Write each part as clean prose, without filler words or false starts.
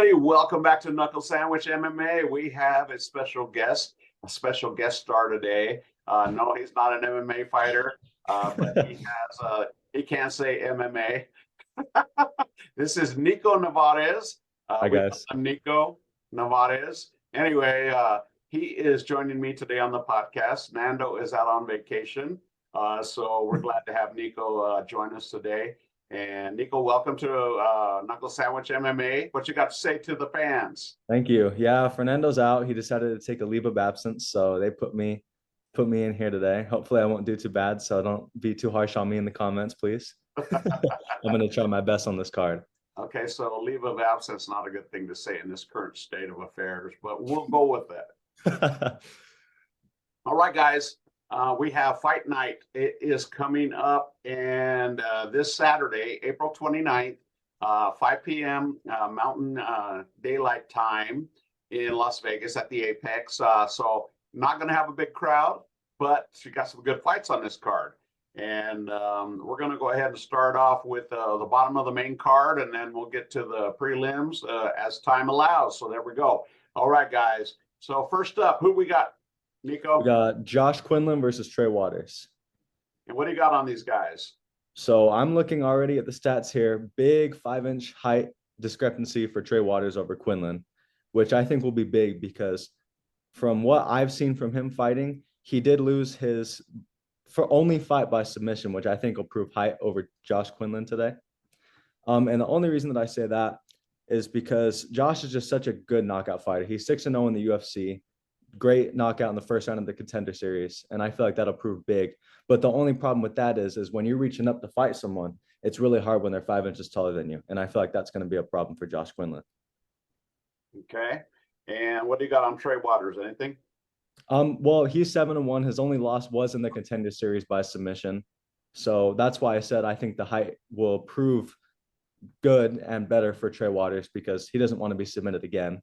everybody. Welcome back to Knuckle Sandwich MMA. We have a special guest star today. No, he's not an MMA fighter, but he can't say MMA. This is Nico Navarez. Hi, guys. Nico Navarez. Anyway, he is joining me today on the podcast. Nando is out on vacation, so we're glad to have Nico join us today. And Nico, welcome to Knuckle Sandwich MMA. What you got to say to the fans? Thank you. Yeah, Fernando's out. He decided to take a leave of absence, so they put me in here today. Hopefully, I won't do too bad, so don't be too harsh on me in the comments, please. I'm going to try my best on this card. Okay, so leave of absence, not a good thing to say in this current state of affairs, but we'll go with that. All right, guys. We have Fight Night. It is coming up, and this Saturday, April 29th, 5 p.m. Mountain Daylight Time in Las Vegas at the Apex. So not going to have a big crowd, but you got some good fights on this card. And we're going to go ahead and start off with the bottom of the main card, and then we'll get to the prelims as time allows. So there we go. All right, guys. So first up, who we got? Nico? We got Josh Quinlan versus Trey Waters. And what do you got on these guys? So I'm looking already at the stats here. Big 5-inch height discrepancy for Trey Waters over Quinlan, which I think will be big because from what I've seen from him fighting, he did lose his only fight by submission, which I think will prove height over Josh Quinlan today. And the only reason that I say that is because Josh is just such a good knockout fighter. He's 6-0 in the UFC. Great knockout in the first round of the Contender Series, and I feel like that'll prove big. But the only problem with that is when you're reaching up to fight someone, it's really hard when they're 5 inches taller than you, and I feel like that's going to be a problem for Josh Quinlan. Okay, and what do you got on Trey Waters? Anything? Well, he's 7-1. His only loss was in the Contender Series by submission, so that's why I said I think the height will prove good and better for Trey Waters because he doesn't want to be submitted again.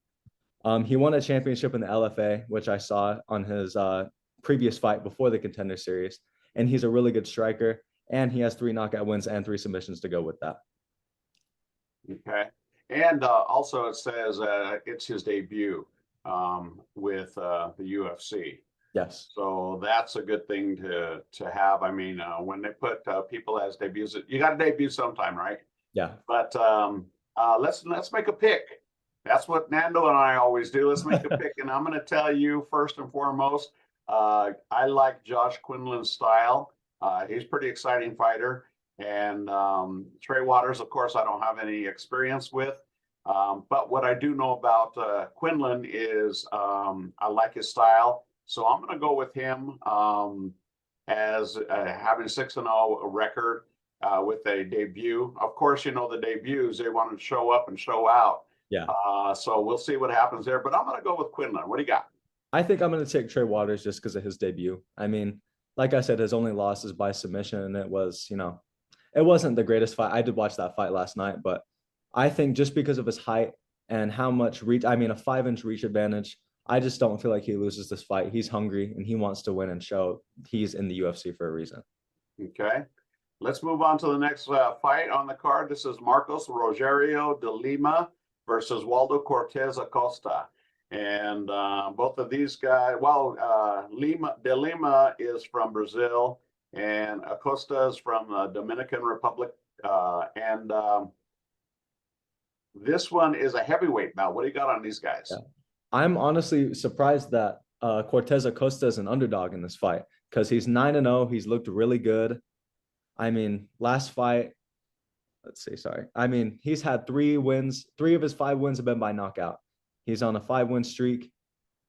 He won a championship in the LFA, which I saw on his previous fight before the Contender Series. And he's a really good striker. And he has 3 knockout wins and 3 submissions to go with that. Okay. And also it says it's his debut with the UFC. Yes. So that's a good thing to have. I mean, when they put people as debuts, you got to debut sometime, right? Yeah. But let's make a pick. That's what Nando and I always do. Let's make a pick. And I'm going to tell you first and foremost, I like Josh Quinlan's style. He's a pretty exciting fighter. And Trey Waters, of course, I don't have any experience with. But what I do know about Quinlan is I like his style. So I'm going to go with him as having 6-0 record with a debut. Of course, you know, the debuts, they want to show up and show out. Yeah. So we'll see what happens there. But I'm going to go with Quinlan. What do you got? I think I'm going to take Trey Waters just because of his debut. I mean, like I said, his only loss is by submission. And it was, it wasn't the greatest fight. I did watch that fight last night. But I think just because of his height and how much reach, I mean, a 5-inch reach advantage, I just don't feel like he loses this fight. He's hungry and he wants to win and show he's in the UFC for a reason. Okay. Let's move on to the next fight on the card. This is Marcos Rogerio de Lima versus Waldo Cortez Acosta. And both of these guys, de Lima is from Brazil and Acosta is from the Dominican Republic. And this one is a heavyweight bout. What do you got on these guys? Yeah. I'm honestly surprised that Cortez Acosta is an underdog in this fight because he's 9-0. He's looked really good. I mean, last fight, he's had 3 wins. 3 of his 5 wins have been by knockout. He's on a 5-win streak.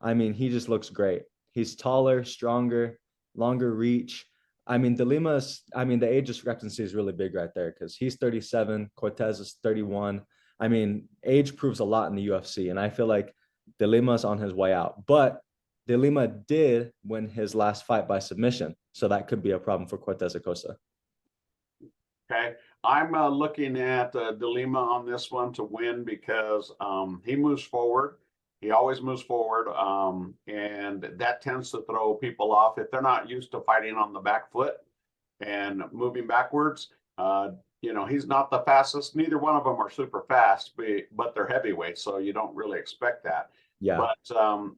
I mean, he just looks great. He's taller, stronger, longer reach. I mean, the age discrepancy is really big right there because he's 37, Cortez is 31. I mean, age proves a lot in the UFC, and I feel like De Lima's on his way out. But De Lima did win his last fight by submission, so that could be a problem for Cortez Acosta. Okay. I'm looking at De Lima on this one to win because he moves forward. He always moves forward, and that tends to throw people off if they're not used to fighting on the back foot and moving backwards. He's not the fastest. Neither one of them are super fast, but they're heavyweights, so you don't really expect that. Yeah. But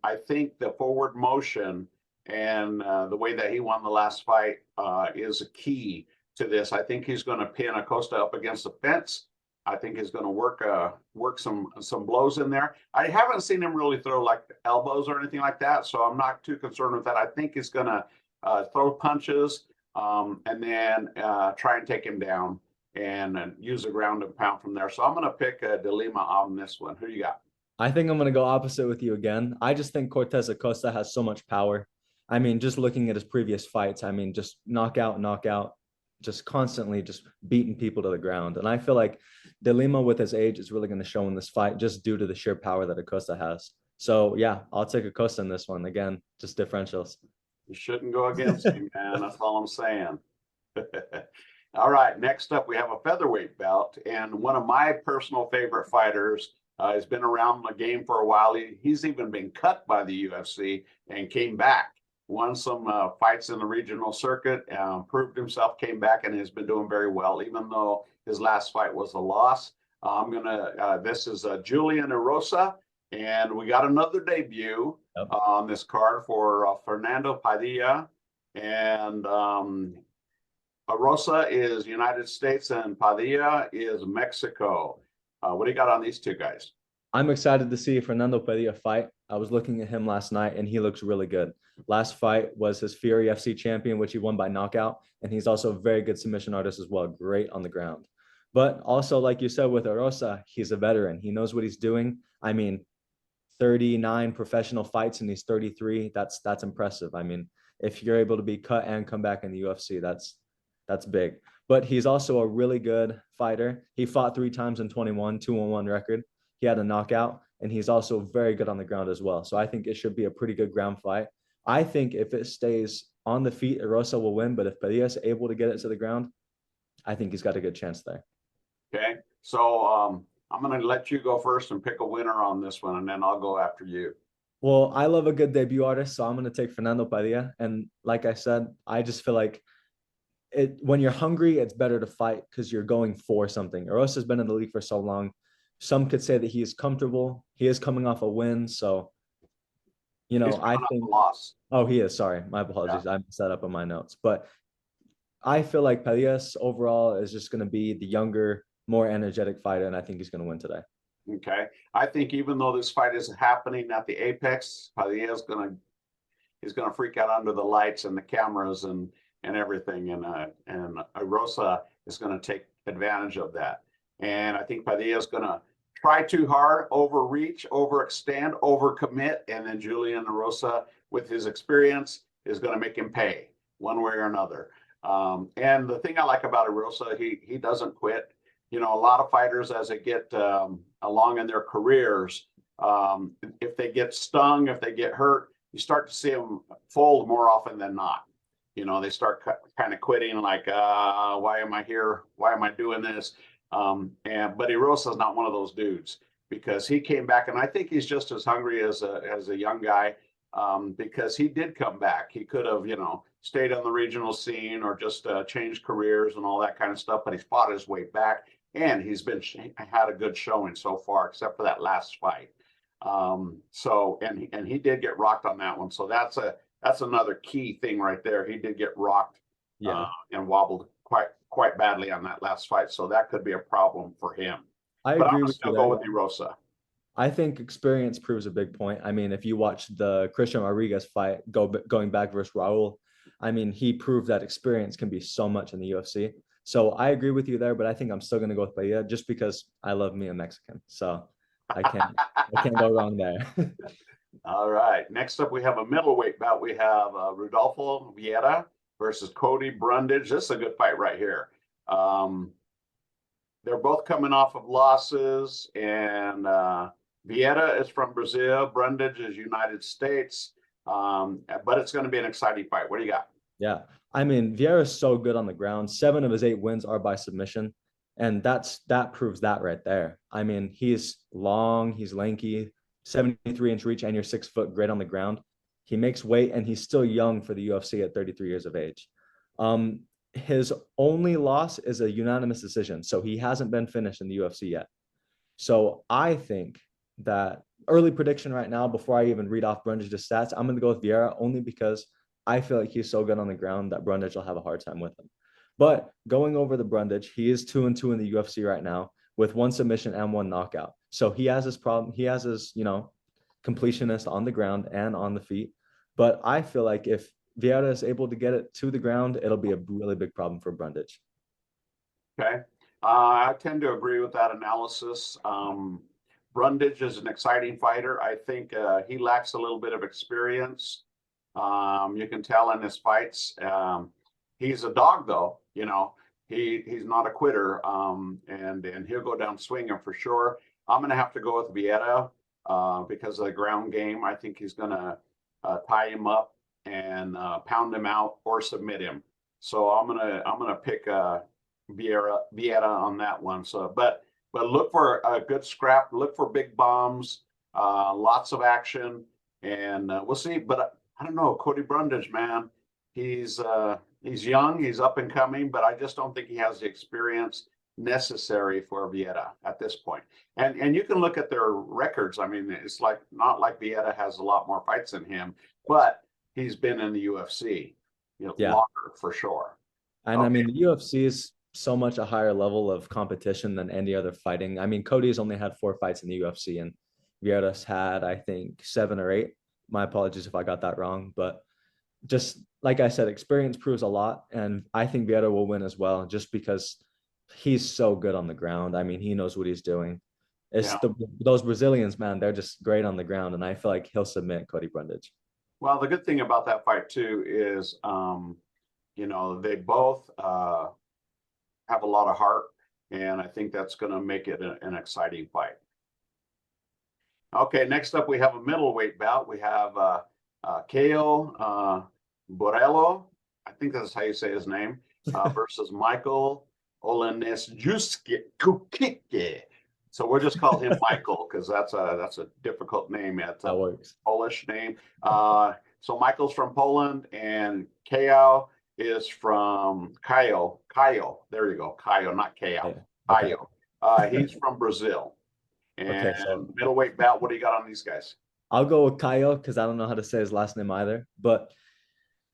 I think the forward motion and the way that he won the last fight is a key to this. I think he's going to pin Acosta up against the fence. I think he's going to work some blows in there. I haven't seen him really throw like elbows or anything like that, so I'm not too concerned with that. I think he's going to throw punches and then try and take him down and use the ground and pound from there. So I'm going to pick De Lima on this one. Who you got? I think I'm going to go opposite with you again. I just think Cortez Acosta has so much power. I mean, just looking at his previous fights, I mean, just knockout, just constantly just beating people to the ground. And I feel like De Lima with his age is really going to show in this fight just due to the sheer power that Acosta has. So yeah, I'll take Acosta in this one. Again, just differentials. You shouldn't go against me, man. That's all I'm saying. All right, next up, we have a featherweight bout, and one of my personal favorite fighters has been around the game for a while. He's even been cut by the UFC and came back, won some fights in the regional circuit, proved himself, came back, and has been doing very well, even though his last fight was a loss. This is Julian Erosa, and we got another debut on this card for Fernando Padilla, and Rosa is United States and Padilla is Mexico. What do you got on these two guys? I'm excited to see Fernando Padilla fight. I was looking at him last night and he looks really good. Last fight was his Fury FC champion, which he won by knockout. And he's also a very good submission artist as well. Great on the ground. But also, like you said, with Rosa, he's a veteran. He knows what he's doing. I mean, 39 professional fights and he's 33. That's impressive. I mean, if you're able to be cut and come back in the UFC, that's big. But he's also a really good fighter. He fought 3 times in 21, 2-1 record. He had a knockout, and he's also very good on the ground as well. So I think it should be a pretty good ground fight. I think if it stays on the feet, Erosa will win. But if Padilla is able to get it to the ground, I think he's got a good chance there. Okay. So I'm going to let you go first and pick a winner on this one, and then I'll go after you. Well, I love a good debut artist, so I'm going to take Fernando Padilla. And like I said, I just feel like when you're hungry, it's better to fight because you're going for something. Erosa's been in the league for so long. Some could say that he is comfortable. He is coming off a win. So, I think loss. Oh, he is. Sorry. My apologies. Yeah. I messed that up on my notes. But I feel like Pelias overall is just going to be the younger, more energetic fighter, and I think he's going to win today. Okay. I think even though this fight is happening at the Apex, Padilla is going to freak out under the lights and the cameras and everything, and Rosa is going to take advantage of that. And I think Padilla is going to try too hard, overreach, overextend, overcommit, and then Julian Rosa, with his experience, is going to make him pay one way or another. And the thing I like about Erosa, he doesn't quit. A lot of fighters, as they get along in their careers, if they get stung, if they get hurt, you start to see them fold more often than not. They start kind of quitting, like, why am I here? Why am I doing this? But Erosa is not one of those dudes, because he came back, and I think he's just as hungry as a young guy, because he did come back. He could have, stayed on the regional scene or just changed careers and all that kind of stuff, but he's fought his way back, and he's had a good showing so far, except for that last fight. And he did get rocked on that one. So that's another key thing right there. He did get rocked, and wobbled quite badly on that last fight. So that could be a problem for him. I agree with you. Go with Erosa. I think experience proves a big point. I mean, if you watch the Christian Rodriguez fight going back versus Raul, I mean, he proved that experience can be so much in the UFC. So I agree with you there, but I think I'm still going to go with Bahia just because I love me a Mexican. So I can't go wrong there. All right. Next up, we have a middleweight bout. We have Rodolfo Vieira versus Cody Brundage. This is a good fight right here. They're both coming off of losses, and Vieira is from Brazil. Brundage is United States. But it's going to be an exciting fight. What do you got? Yeah. I mean, Vieira is so good on the ground. 7 of his 8 wins are by submission. And that proves that right there. I mean, he's long, he's lanky, 73-inch reach, and you're 6 foot, great on the ground. He makes weight, and he's still young for the UFC at 33 years of age. his only loss is a unanimous decision. So he hasn't been finished in the UFC yet. So I think that early prediction right now, before I even read off Brundage's stats, I'm going to go with Vieira only because I feel like he's so good on the ground that Brundage will have a hard time with him. But going over the Brundage, he is 2-2 in the UFC right now with 1 submission and 1 knockout. So he has his problem. He has his, completionist on the ground and on the feet. But I feel like if Vieira is able to get it to the ground, it'll be a really big problem for Brundage. Okay. I tend to agree with that analysis. Brundage is an exciting fighter. I think he lacks a little bit of experience. You can tell in his fights. He's a dog, though. He's not a quitter, and he'll go down swinging for sure. I'm going to have to go with Vieira because of the ground game. I think he's going to tie him up and pound him out or submit him. So I'm gonna pick Vieira on that one. So, but look for a good scrap. Look for big bombs, lots of action, and we'll see. But I don't know, Cody Brundage, man. He's young, he's up and coming, but I just don't think he has the experience necessary for Vieira at this point. And you can look at their records. I mean, it's not like Vieira has a lot more fights than him, but he's been in the UFC, longer for sure. And okay. I mean, the UFC is so much a higher level of competition than any other fighting. I mean, Cody's only had 4 fights in the UFC, and Vieira's had, I think, 7 or 8. My apologies if I got that wrong, but just like I said, experience proves a lot, and I think Vieira will win as well, just because he's so good on the ground. I mean, he knows what he's doing. It's those Brazilians, man, they're just great on the ground, and I feel like he'll submit Cody Brundage. Well, the good thing about that fight too is, they both have a lot of heart, and I think that's going to make it an exciting fight. Okay, next up we have a middleweight bout. We have Caio Borrello, I think that's how you say his name, versus Michael Oleksiejczuk. So we'll just call him Michael because that's a difficult name. It's a Polish name. So Michael's from Poland, and Caio is from Caio. There you go, Caio, not Caio. Okay. Caio. He's from Brazil. And so middleweight bout. What do you got on these guys? I'll go with Caio because I don't know how to say his last name either. But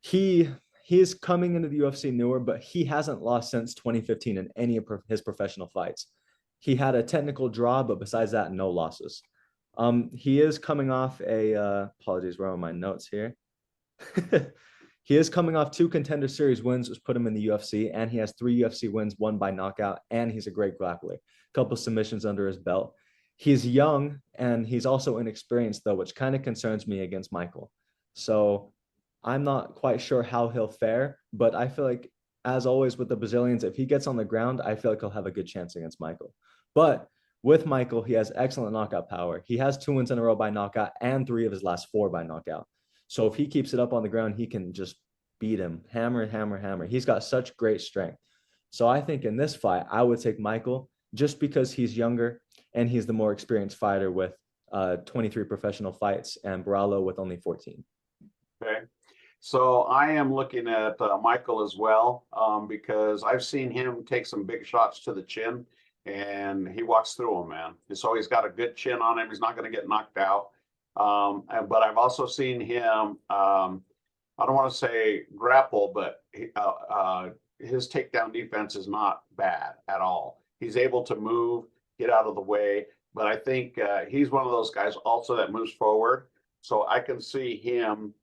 he is coming into the UFC newer, but he hasn't lost since 2015 in any of his professional fights. He had a technical draw, but besides that, no losses. He is coming off apologies, where are my notes here? He is coming off 2 Contender Series wins, which put him in the UFC, and he has 3 UFC wins, 1 by knockout, and he's a great grappler. A couple submissions under his belt. He's young, and he's also inexperienced, though, which kind of concerns me against Michael. So I'm not quite sure how he'll fare, but I feel like, as always with the Brazilians, if he gets on the ground, I feel like he'll have a good chance against Michael. But with Michael, he has excellent knockout power. He has 2 wins in a row by knockout and 3 of his last 4 by knockout. So if he keeps it up on the ground, he can just beat him, hammer, hammer, hammer. He's got such great strength. So I think in this fight, I would take Michael just because he's younger and he's the more experienced fighter with 23 professional fights, and Borrello with only 14. Okay. So I am looking at Michael as well because I've seen him take some big shots to the chin, and he walks through them, man. So he's got a good chin on him. He's not going to get knocked out. But I've also seen him, I don't want to say grapple, but his takedown defense is not bad at all. He's able to move, get out of the way. But I think he's one of those guys also that moves forward. So I can see him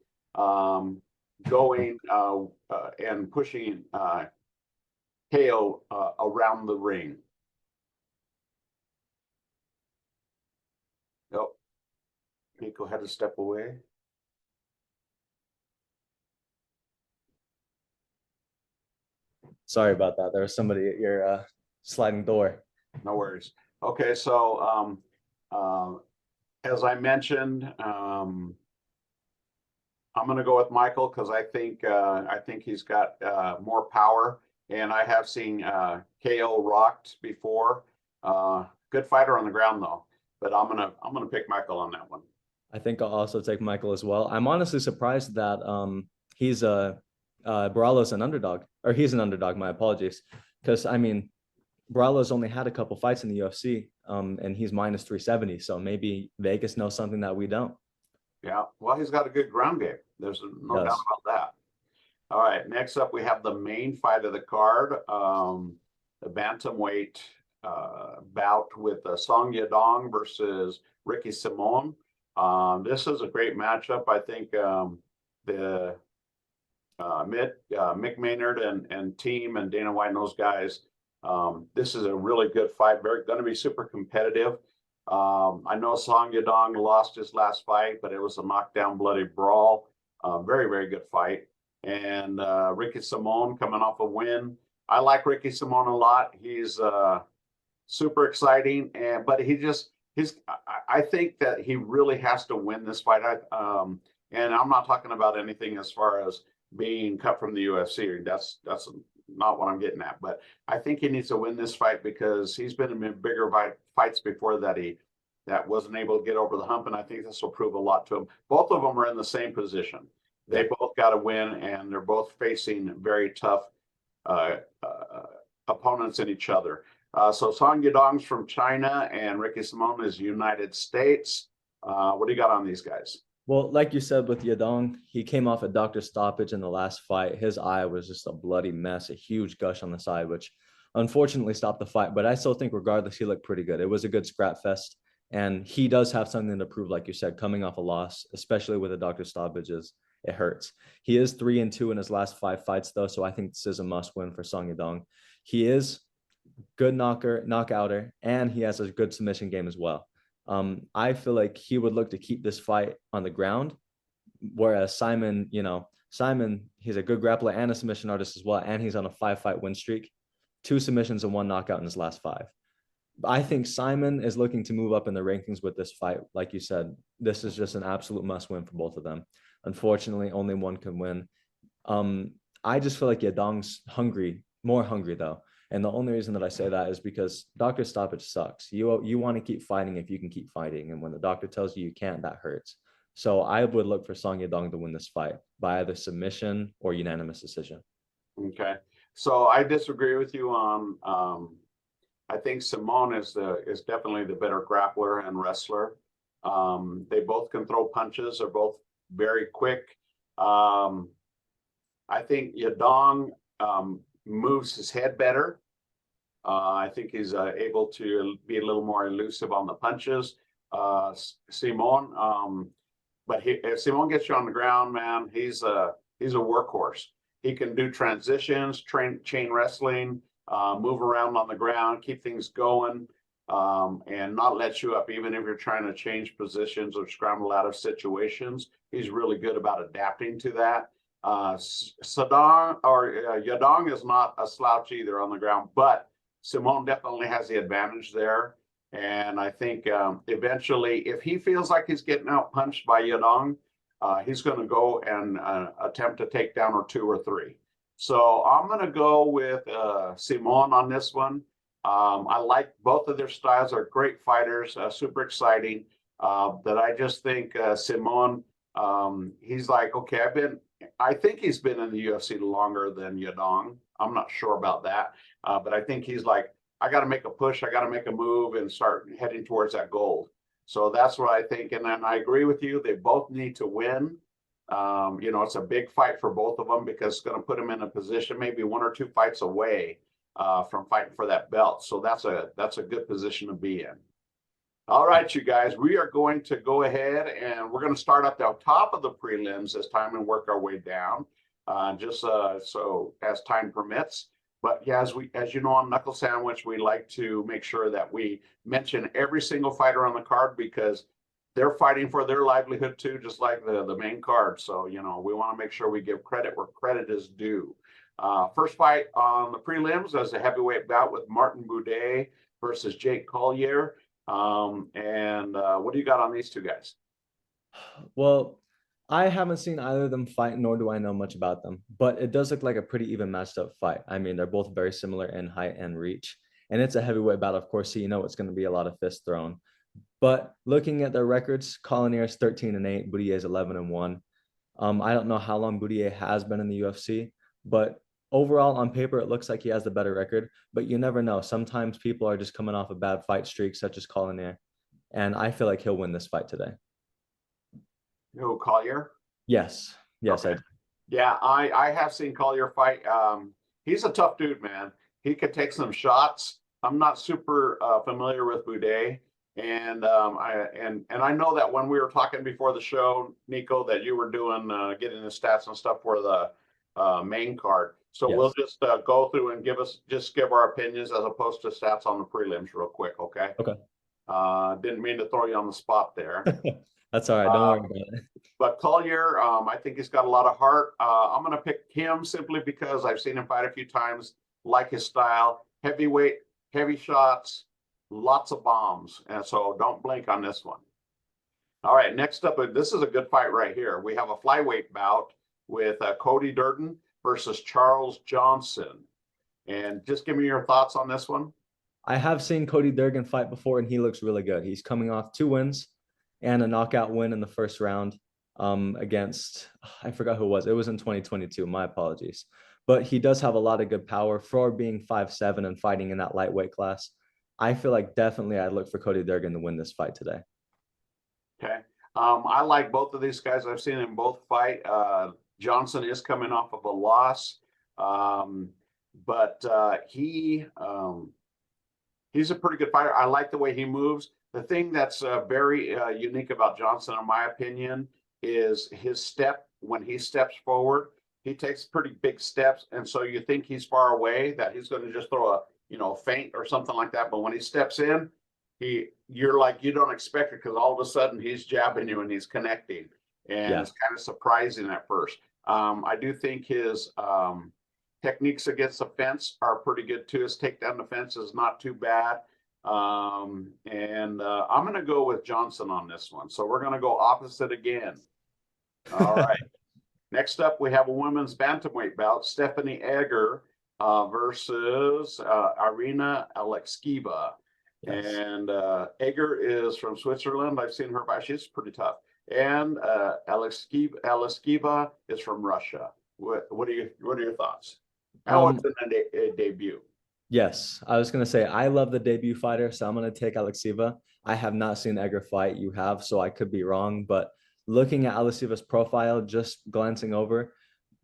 going and pushing Caio around the ring. Oh, Nico had to step away. Sorry about that. There was somebody at your sliding door. No worries. Okay, so as I mentioned, I'm going to go with Michael because I think he's got more power, and I have seen Caio rocked before. Good fighter on the ground though, but I'm gonna pick Michael on that one. I think I'll also take Michael as well. I'm honestly surprised that he's Barala's an underdog, or he's an underdog. My apologies, because I mean, Barala's only had a couple fights in the UFC, and he's minus 370. So maybe Vegas knows something that we don't. Yeah, well, he's got a good ground game. There's no doubt about that. All right, next up we have the main fight of the card, the bantamweight bout with Song Yadong versus Ricky Simon. This is a great matchup. I think the Mick Maynard and team and Dana White and those guys, this is a really good fight. Going to be super competitive. I know Song Yadong lost his last fight, but it was a knockdown, bloody brawl. Very, very good fight. And Ricky Simon coming off a win. I like Ricky Simon a lot. He's super exciting, but I think that he really has to win this fight. And I'm not talking about anything as far as being cut from the UFC. That's not what I'm getting at. But I think he needs to win this fight because he's been in bigger fights before that wasn't able to get over the hump, and I think this will prove a lot to him. Both of them are in the same position. They both got to win, and they're both facing very tough opponents in each other. So Song Yadong's from China, and Ricky Simon is United States. What do you got on these guys? Well, like you said with Yadong, he came off a doctor stoppage in the last fight. His eye was just a bloody mess, a huge gush on the side, which unfortunately stopped the fight. But I still think regardless, he looked pretty good. It was a good scrap fest. And he does have something to prove, like you said, coming off a loss, especially with the doctor stoppages. It hurts. He is 3-2 in his last 5 fights, though. So I think this is a must win for Song Yadong. He is good knockouter, and he has a good submission game as well. I feel like he would look to keep this fight on the ground, whereas Simon, he's a good grappler and a submission artist as well, and he's on a 5-fight win streak, 2 submissions and 1 knockout in his last 5. I think Simon is looking to move up in the rankings with this fight. Like you said, this is just an absolute must win for both of them. Unfortunately, only one can win. I just feel like Yadong's more hungry though. And the only reason that I say that is because doctor stoppage sucks. You want to keep fighting if you can keep fighting. And when the doctor tells you can't, that hurts. So I would look for Song Yadong to win this fight by either submission or unanimous decision. Okay. So I disagree with you on I think Simon is definitely the better grappler and wrestler. They both can throw punches. They're both very quick. I think Yadong moves his head better. I think he's able to be a little more elusive on the punches. Simon, but if Simon gets you on the ground, man, he's a workhorse. He can do transitions, chain wrestling, move around on the ground, keep things going, and not let you up, even if you're trying to change positions or scramble out of situations. He's really good about adapting to that. Yadong is not a slouch either on the ground, but Simon definitely has the advantage there. And I think eventually, if he feels like he's getting out punched by Yadong, he's going to go and attempt to take down or 2 or 3. So I'm going to go with Simon on this one. I like both of their styles. They're great fighters, super exciting. But I just think Simon, he's like, okay, I think he's been in the UFC longer than Yadong. I'm not sure about that. But I think he's like, I got to make a push. I got to make a move and start heading towards that gold. So that's what I think. And then I agree with you. They both need to win. It's a big fight for both of them because it's going to put them in a position maybe 1 or 2 fights away from fighting for that belt. So that's a good position to be in. All right, you guys, we are going to go ahead and we're going to start at the top of the prelims this time and work our way down, so as time permits. But yeah, as you know, on Knuckle Sandwich, we like to make sure that we mention every single fighter on the card because they're fighting for their livelihood too, just like the main card. So, we want to make sure we give credit where credit is due. First fight on the prelims is a heavyweight bout with Martin Boudet versus Jake Collier. And what do you got on these 2 guys? Well, I haven't seen either of them fight, nor do I know much about them, but it does look like a pretty even matched up fight. I mean, they're both very similar in height and reach, and it's a heavyweight bout, of course, so it's going to be a lot of fists thrown. But looking at their records, Collier is 13-8, Boudet is 11-1. I don't know how long Boudier has been in the UFC, but overall on paper, it looks like he has the better record, but you never know. Sometimes people are just coming off a bad fight streak, such as Collier, and I feel like he'll win this fight today. Who, Collier? Yes. Yes, Okay. Yeah, I have seen Collier fight. He's a tough dude, man. He could take some shots. I'm not super familiar with Boudet, and I know that when we were talking before the show, Nico, that you were doing getting the stats and stuff for the main card. So Yes. we'll just go through and give our opinions as opposed to stats on the prelims real quick, okay? Okay. Didn't mean to throw you on the spot there. That's all right. Don't worry about it. But Collier, I think he's got a lot of heart. I'm going to pick him simply because I've seen him fight a few times, like his style, heavyweight, heavy shots, lots of bombs. And so don't blink on this one. All right, next up, this is a good fight right here. We have a flyweight bout with Cody Durden versus Charles Johnson. And just give me your thoughts on this one. I have seen Cody Durden fight before, and he looks really good. He's coming off 2 wins and a knockout win in the first round against, I forgot who it was. It was in 2022. My apologies. But he does have a lot of good power for being 5'7" and fighting in that lightweight class. I feel like definitely I'd look for Cody Durden to win this fight today. Okay. I like both of these guys. I've seen them both fight. Johnson is coming off of a loss, but he's a pretty good fighter. I like the way he moves. The thing that's very unique about Johnson, in my opinion, is his step. When he steps forward, he takes pretty big steps, and so you think he's far away, that he's going to just throw a feint or something like that. But when he steps in, you're like, you don't expect it, because all of a sudden he's jabbing you and he's connecting, and it's kind of surprising at first. I do think his techniques against the fence are pretty good too. His takedown defense is not too bad. I'm going to go with Johnson on this one. So we're going to go opposite again. All right. Next up, we have a women's bantamweight bout, Stephanie Egger versus Irina Alekseeva. Yes. And Egger is from Switzerland. I've seen her fight. She's pretty tough. And Alekseeva is from Russia. What are your thoughts? How was it a debut? Yes, I was going to say, I love the debut fighter, so I'm going to take Alekseeva. I have not seen Egger fight. You have, so I could be wrong. But looking at Alekseeva's profile, just glancing over,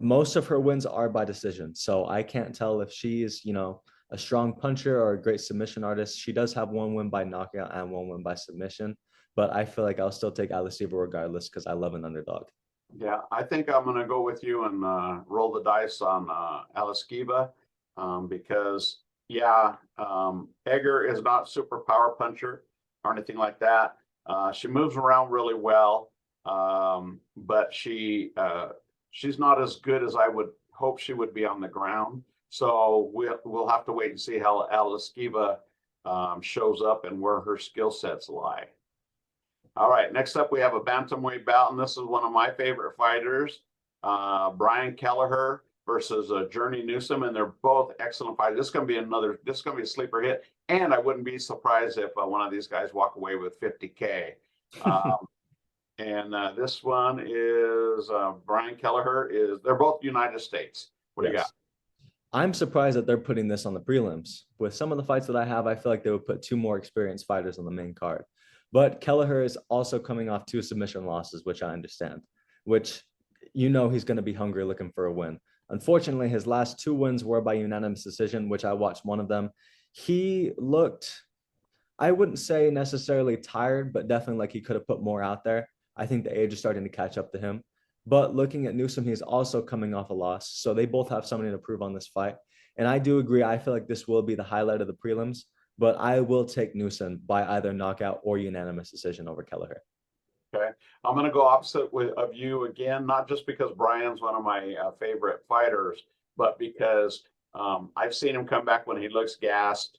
most of her wins are by decision. So I can't tell if she's, a strong puncher or a great submission artist. She does have 1 win by knockout and 1 win by submission. But I feel like I'll still take Alekseeva regardless, because I love an underdog. Yeah, I think I'm going to go with you and roll the dice on Alekseeva because, Egger is not super power puncher or anything like that. She moves around really well, but she's not as good as I would hope she would be on the ground. So we'll have to wait and see how Alekseeva shows up and where her skill sets lie. All right, next up we have a bantamweight bout, and this is one of my favorite fighters, Brian Kelleher versus Journey Newsom, and they're both excellent fighters. This is going to be a sleeper hit, and I wouldn't be surprised if one of these guys walk away with 50K. And this one is Brian Kelleher. They're both United States. What do you got? I'm surprised that they're putting this on the prelims. With some of the fights that I have, I feel like they would put 2 more experienced fighters on the main card. But Kelleher is also coming off 2 submission losses, which I understand, which he's going to be hungry looking for a win. Unfortunately, his last 2 wins were by unanimous decision, which I watched one of them. He looked, I wouldn't say necessarily tired, but definitely like he could have put more out there. I think the age is starting to catch up to him. But looking at Newsom, he's also coming off a loss. So they both have something to prove on this fight. And I do agree. I feel like this will be the highlight of the prelims, but I will take Newsom by either knockout or unanimous decision over Kelleher. Okay. I'm going to go opposite of you again, not just because Brian's one of my favorite fighters, but because I've seen him come back when he looks gassed,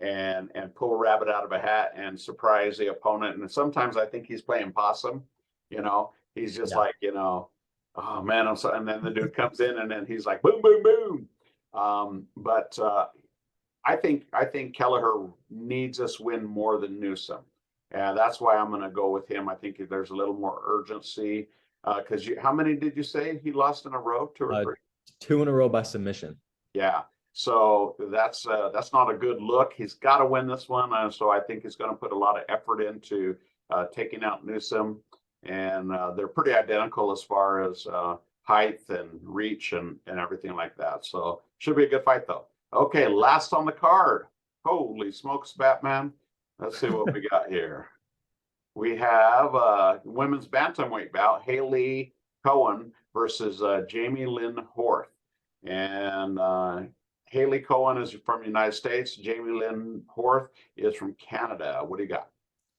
and pull a rabbit out of a hat and surprise the opponent. And sometimes I think he's playing possum, he's just like, oh man, I'm so, and then the dude comes in and then he's like, boom, boom, boom. But I think Kelleher needs this win more than Newsom. And that's why I'm going to go with him. I think there's a little more urgency. Because how many did you say he lost in a row? Two or three? 2 in a row by submission. Yeah. So that's not a good look. He's got to win this one. So I think he's going to put a lot of effort into taking out Newsom. And they're pretty identical as far as height and reach and everything like that. So should be a good fight, though. Okay, last on the card. Holy smokes, Batman. Let's see what we got here. We have women's bantamweight bout, Haley Cohen versus Jamie Lynn Horth. And Haley Cohen is from the United States. Jamie Lynn Horth is from Canada. What do you got?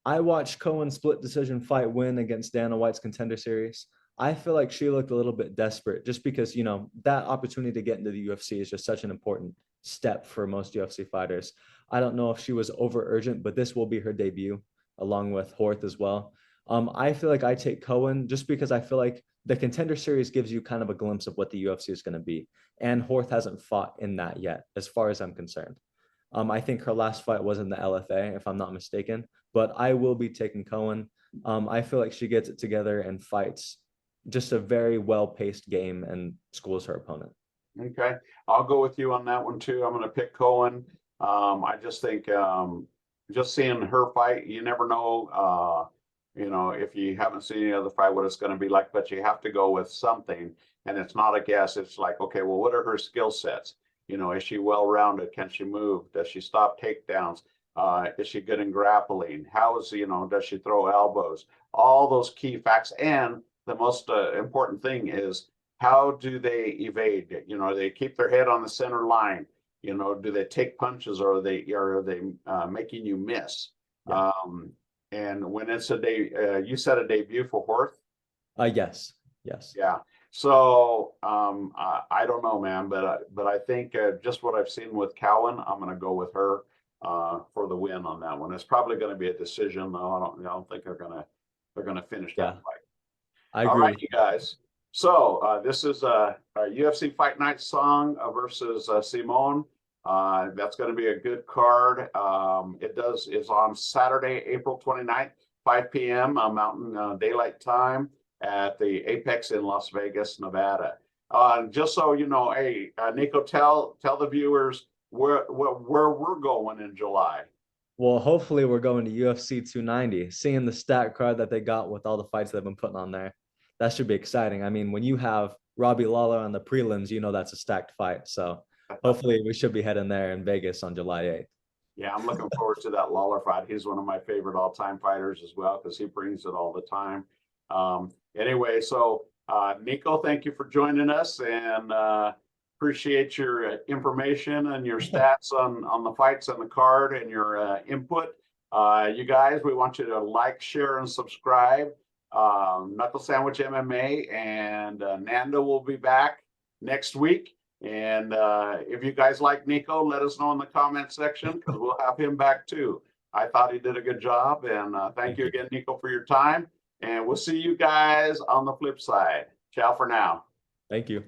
I watched Cohen split decision fight win against Dana White's Contender Series. I feel like she looked a little bit desperate just because, you know, that opportunity to get into the UFC is just such an important step for most UFC fighters. I don't know if she was over urgent, but this will be her debut along with Horth as well. I feel like I take Cohen just because I feel like the Contender Series gives you kind of a glimpse of what the UFC is going to be. And Horth hasn't fought in that yet, as far as I'm concerned. I think her last fight was in the LFA, if I'm not mistaken, but I will be taking Cohen. I feel like she gets it together and fights just a very well-paced game and schools her opponent. Okay, I'll go with you on that one too. I'm going to pick Cohen. I just think just seeing her fight, you never know, you know, if you haven't seen any other fight, what it's going to be like, but you have to go with something, and it's not a guess. It's like, okay, well, what are her skill sets? You know, is she well-rounded? Can she move? Does she stop takedowns? Is she good in grappling? How is, you know, does she throw elbows? All those key facts. And the most important thing is, how do they evade? You know, they keep their head on the center line. You know, do they take punches, or are they making you miss? Yeah. And when it's you said a debut for Horth? Yes. Yeah. So I don't know, man, but I think just what I've seen with Cowan, I'm going to go with her for the win on that one. It's probably going to be a decision, though. I don't think they're going to finish that fight. I agree. All right, you guys. So this is a UFC Fight Night Song versus Simone. That's going to be a good card. It's on Saturday, April 29th, 5 p.m. Mountain Daylight Time at the Apex in Las Vegas, Nevada. Just so you know, hey, Nico, tell the viewers where we're going in July. Well, hopefully we're going to UFC 290, seeing the stat card that they got with all the fights they've been putting on there. That should be exciting. I mean, when you have Robbie Lawler on the prelims, you know that's a stacked fight. So hopefully we should be heading there in Vegas on July 8th. Yeah, I'm looking forward to that Lawler fight. He's one of my favorite all-time fighters as well, because he brings it all the time. Anyway, so Nico, thank you for joining us, and appreciate your information and your stats on the fights and the card and your input. You guys, we want you to like, share, and subscribe. Knuckle Sandwich MMA, and Nando will be back next week. And if you guys like Nico, let us know in the comment section, because we'll have him back too. I thought he did a good job, and thank you again, Nico, for your time. And we'll see you guys on the flip side. Ciao for now. Thank you.